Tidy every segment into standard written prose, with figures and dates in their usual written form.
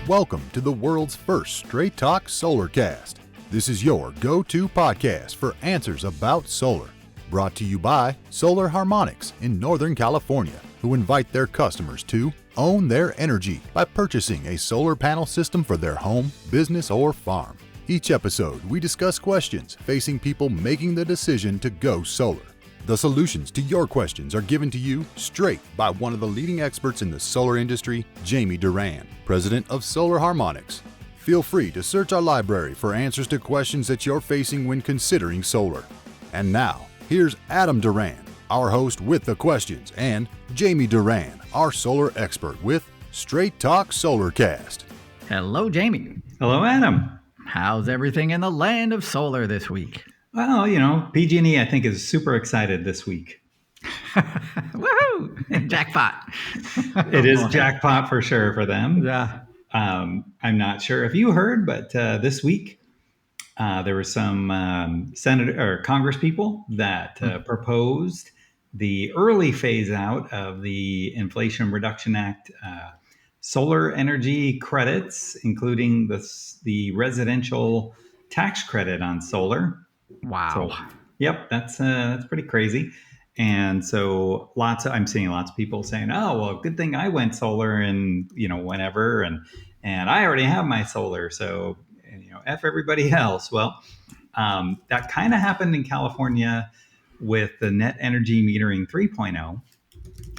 Welcome to the world's first Straight Talk Solarcast. This is your go-to podcast for answers about solar. Brought to you by Solar Harmonics in Northern California, who invite their customers to own their energy by purchasing a solar panel system for their home, business, or farm. Each episode, we discuss questions facing people making the decision to go solar. The solutions to your questions are given to you straight by one of the leading experts in the solar industry, Jamie Duran, president of Solar Harmonics. Feel free to search our library for answers to questions that you're facing when considering solar. And now, here's Adam Duran, our host with the questions, and Jamie Duran, our solar expert with Straight Talk Solarcast. Hello, Jamie. Hello, Adam. How's everything in the land of solar this week? Well, PG&E, I think, is super excited this week. Woohoo! Jackpot. It is jackpot for sure for them. Yeah. I'm not sure if you heard, but this week there were some senator or Congress people that proposed the early phase out of the Inflation Reduction Act solar energy credits, including the residential tax credit on solar. Wow. So, yep, that's pretty crazy. And so I'm seeing lots of people saying, "Oh, well, good thing I went solar and whenever, and I already have my solar, so F everybody else." Well, that kind of happened in California with the net energy metering 3.0,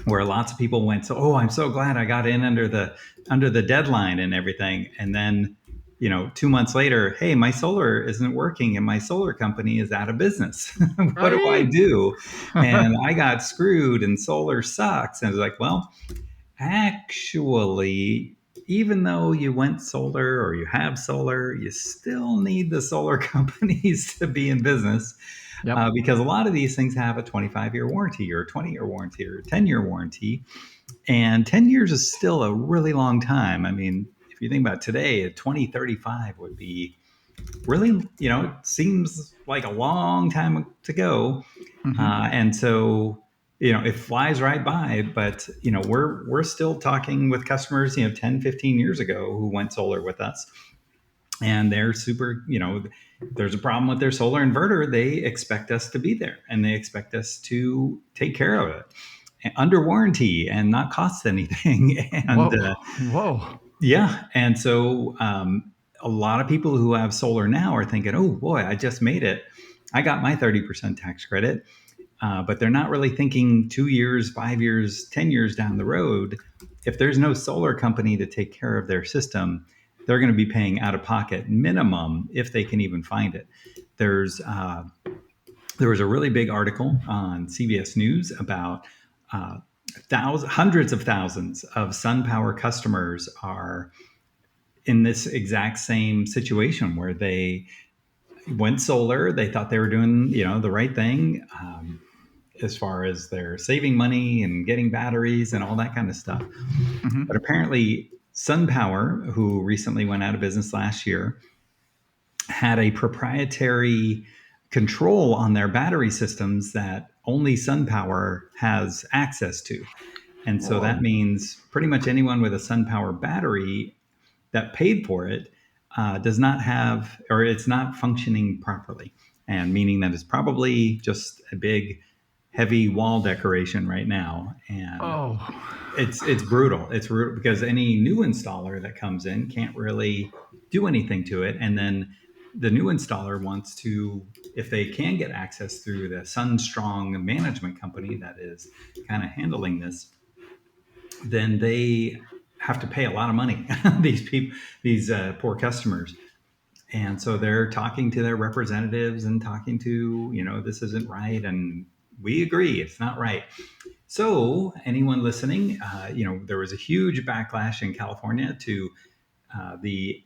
where lots of people went, I'm so glad I got in under the deadline and everything, and then 2 months later, hey, my solar isn't working and my solar company is out of business. What do I do? And I got screwed and solar sucks. And I was like, well, actually, even though you went solar or you have solar, you still need the solar companies to be in business. Yep. Because a lot of these things have a 25-year warranty or a 20-year warranty or a 10-year warranty. And 10 years is still a really long time. I mean, if you think about today, 2035 would be really, it seems like a long time to go. Mm-hmm. And so, it flies right by, but, we're still talking with customers, 10, 15 years ago who went solar with us. And they're super, there's a problem with their solar inverter. They expect us to be there and they expect us to take care of it under warranty and not cost anything. And Whoa. Yeah. And so a lot of people who have solar now are thinking, oh, boy, I just made it. I got my 30% tax credit. But they're not really thinking 2 years, 5 years, 10 years down the road. If there's no solar company to take care of their system, they're going to be paying out of pocket minimum if they can even find it. There was a really big article on CBS News about hundreds of thousands of SunPower customers are in this exact same situation where they went solar. They thought they were doing, the right thing as far as they're saving money and getting batteries and all that kind of stuff. Mm-hmm. But apparently SunPower, who recently went out of business last year, had a proprietary control on their battery systems that only SunPower has access to. And so that means pretty much anyone with a SunPower battery that paid for it does not have, or it's not functioning properly. And meaning that it's probably just a big, heavy wall decoration right now. And it's brutal. It's brutal because any new installer that comes in can't really do anything to it. And then the new installer wants to, if they can get access through the SunStrong management company that is kind of handling this, then they have to pay a lot of money, these poor customers. And so they're talking to their representatives and talking to, this isn't right. And we agree, it's not right. So anyone listening, there was a huge backlash in California to the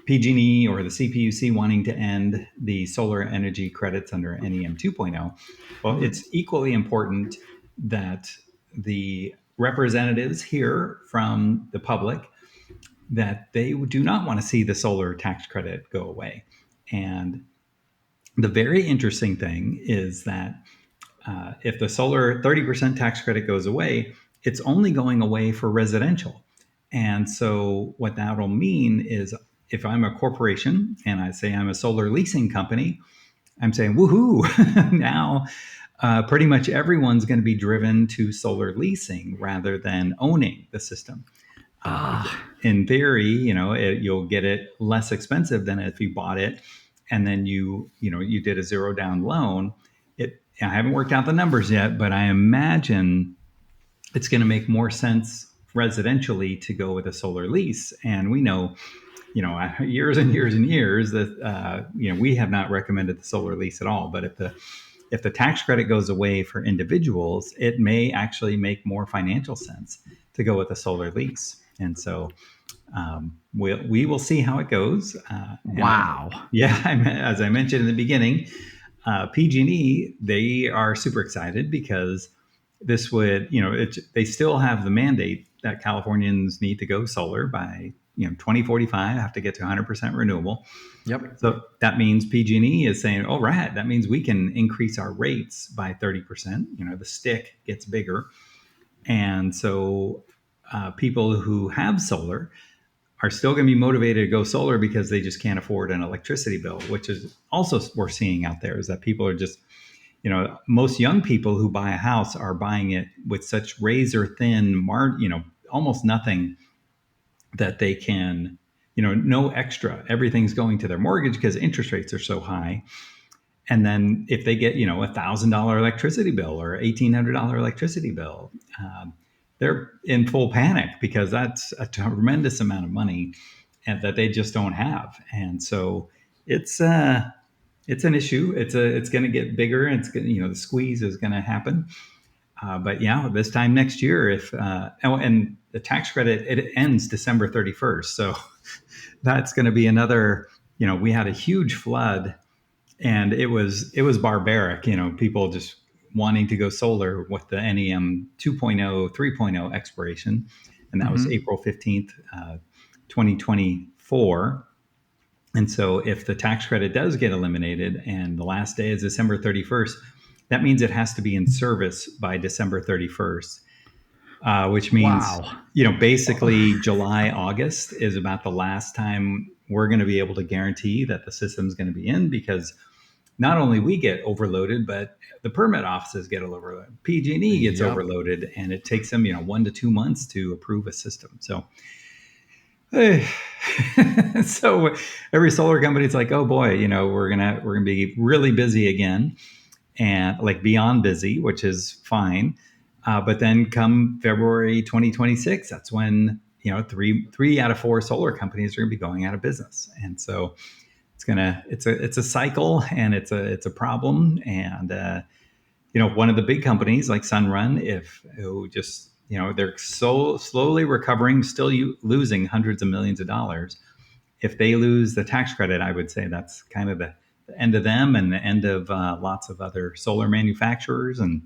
PG&E or the CPUC wanting to end the solar energy credits under NEM 2.0. Well, it's equally important that the representatives hear from the public that they do not want to see the solar tax credit go away. And the very interesting thing is that if the solar 30% tax credit goes away, it's only going away for residential. And so what that will mean is if I'm a corporation and I say I'm a solar leasing company, I'm saying, woohoo, now pretty much everyone's going to be driven to solar leasing rather than owning the system. In theory, you'll get it less expensive than if you bought it and then you did a zero down loan. I haven't worked out the numbers yet, but I imagine it's going to make more sense residentially to go with a solar lease. And we know, years and years and years that we have not recommended the solar lease at all. But if the tax credit goes away for individuals, it may actually make more financial sense to go with a solar lease. And so we will see how it goes. Wow. As I mentioned in the beginning, PG&E, they are super excited because this would, they still have the mandate that Californians need to go solar by 2045, have to get to 100% renewable. Yep. So that means PG&E is saying, oh, right, that means we can increase our rates by 30%. The stick gets bigger. And so people who have solar are still going to be motivated to go solar because they just can't afford an electricity bill, which is also we're seeing out there is that people are just, most young people who buy a house are buying it with such razor thin, almost nothing that they can, no extra. Everything's going to their mortgage because interest rates are so high. And then if they get, $1,000 electricity bill or $1,800 electricity bill, they're in full panic because that's a tremendous amount of money and that they just don't have. And so it's an issue. It's going to get bigger. And it's going, the squeeze is going to happen. But yeah, this time next year, and the tax credit, it ends December 31st. So that's going to be another, we had a huge flood and it was barbaric, people just wanting to go solar with the NEM 2.0, 3.0 expiration. And that was April 15th, 2024. And so if the tax credit does get eliminated and the last day is December 31st, that means it has to be in service by December 31st, which means, basically July, August is about the last time we're going to be able to guarantee that the system's going to be in, because not only we get overloaded, but the permit offices get overloaded. PG&E gets overloaded, and it takes them, 1 to 2 months to approve a system. So, so every solar company is like, oh boy, we're gonna be really busy again, and like beyond busy, which is fine. But then come February 2026, that's when three out of 4 solar companies are gonna be going out of business, and so. It's a cycle, and it's a problem. And one of the big companies like Sunrun, who just they're so slowly recovering, still losing hundreds of millions of dollars. If they lose the tax credit, I would say that's kind of the end of them and the end of lots of other solar manufacturers and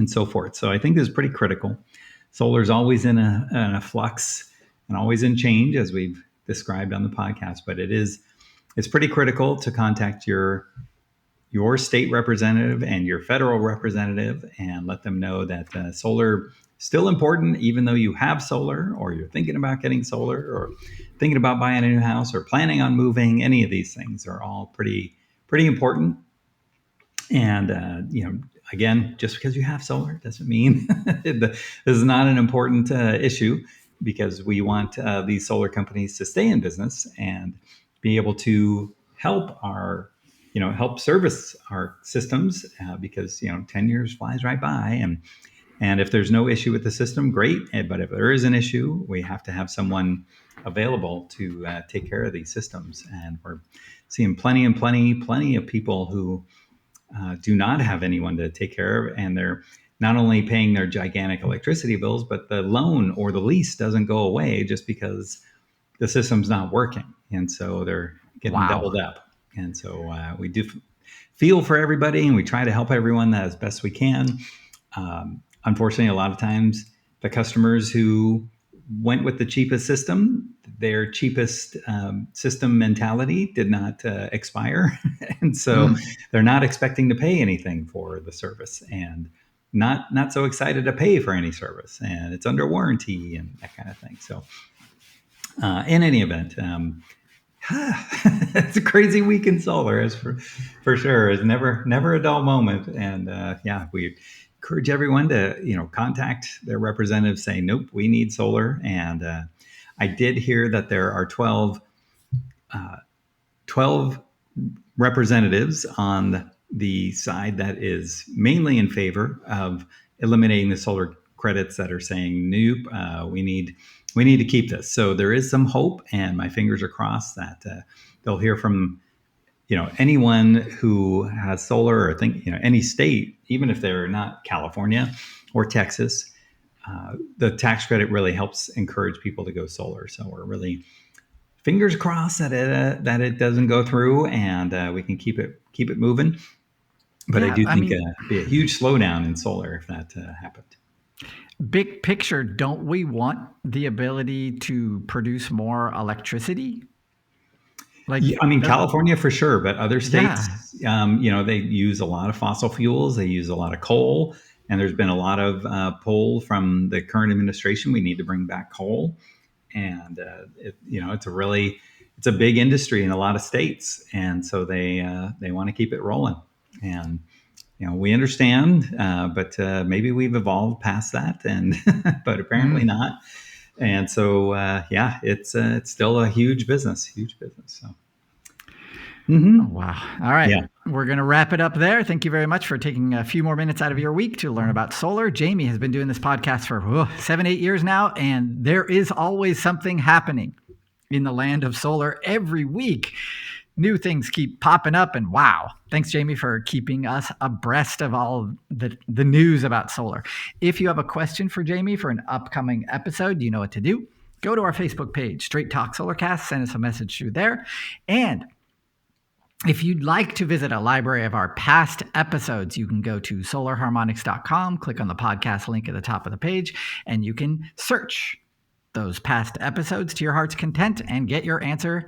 so forth. So I think this is pretty critical. Solar is always in a flux and always in change, as we've described on the podcast, but it's pretty critical to contact your state representative and your federal representative and let them know that solar is still important, even though you have solar or you're thinking about getting solar or thinking about buying a new house or planning on moving. Any of these things are all pretty important. And, again, just because you have solar doesn't mean this is not an important issue, because we want these solar companies to stay in business and be able to help help service our systems, because 10 years flies right by, and if there's no issue with the system, great. But if there is an issue, we have to have someone available to take care of these systems. And we're seeing plenty of people who do not have anyone to take care of, and they're not only paying their gigantic electricity bills, but the loan or the lease doesn't go away just because the system's not working. And so they're getting doubled up. And so we do feel for everybody, and we try to help everyone as best we can. Unfortunately, a lot of times the customers who went with the cheapest system, their cheapest system mentality did not expire. And so they're not expecting to pay anything for the service. And not so excited to pay for any service, and it's under warranty and that kind of thing. So in any event, it's a crazy week in solar, as for sure. It's never a dull moment. And we encourage everyone to contact their representatives, say, nope, we need solar. And I did hear that there are 12 representatives on the side that is mainly in favor of eliminating the solar credits, that are saying, nope, we need to keep this. So there is some hope, and my fingers are crossed that they'll hear from anyone who has solar, or any state, even if they're not California or Texas. The tax credit really helps encourage people to go solar. So we're really fingers crossed that it doesn't go through, and we can keep it moving. But I do think it'd be a huge slowdown in solar if that happened. Big picture, don't we want the ability to produce more electricity? California for sure, but other states, they use a lot of fossil fuels. They use a lot of coal, and there's been a lot of pull from the current administration. We need to bring back coal, and it's a big industry in a lot of states, and so they want to keep it rolling. And we understand, but maybe we've evolved past that, and but apparently not. And so, it's still a huge business. So. Mm-hmm. Oh, wow. All right. We're going to wrap it up there. Thank you very much for taking a few more minutes out of your week to learn about solar. Jamie has been doing this podcast for 7-8 years now, and there is always something happening in the land of solar every week. New things keep popping up, and wow. Thanks, Jamie, for keeping us abreast of all the news about solar. If you have a question for Jamie for an upcoming episode, you know what to do. Go to our Facebook page, Straight Talk Solarcast, send us a message through there. And if you'd like to visit a library of our past episodes, you can go to solarharmonics.com, click on the podcast link at the top of the page, and you can search those past episodes to your heart's content and get your answer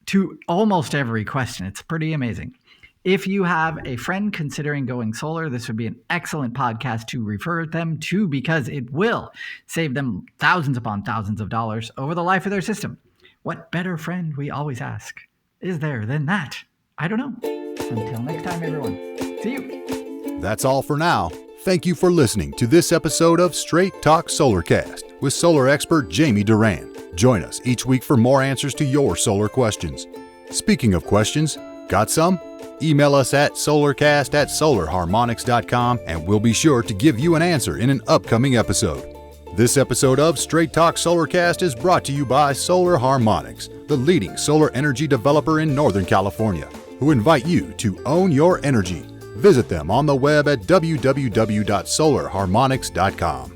to almost every question. It's pretty amazing. If you have a friend considering going solar, this would be an excellent podcast to refer them to, because it will save them thousands upon thousands of dollars over the life of their system. What better friend, we always ask, is there than that? I don't know. Until next time, everyone. See you. That's all for now. Thank you for listening to this episode of Straight Talk Solarcast with solar expert Jamie Duran. Join us each week for more answers to your solar questions. Speaking of questions, got some? Email us at solarcast@solarharmonics.com, and we'll be sure to give you an answer in an upcoming episode. This episode of Straight Talk Solarcast is brought to you by Solar Harmonics, the leading solar energy developer in Northern California, who invite you to own your energy. Visit them on the web at www.solarharmonics.com.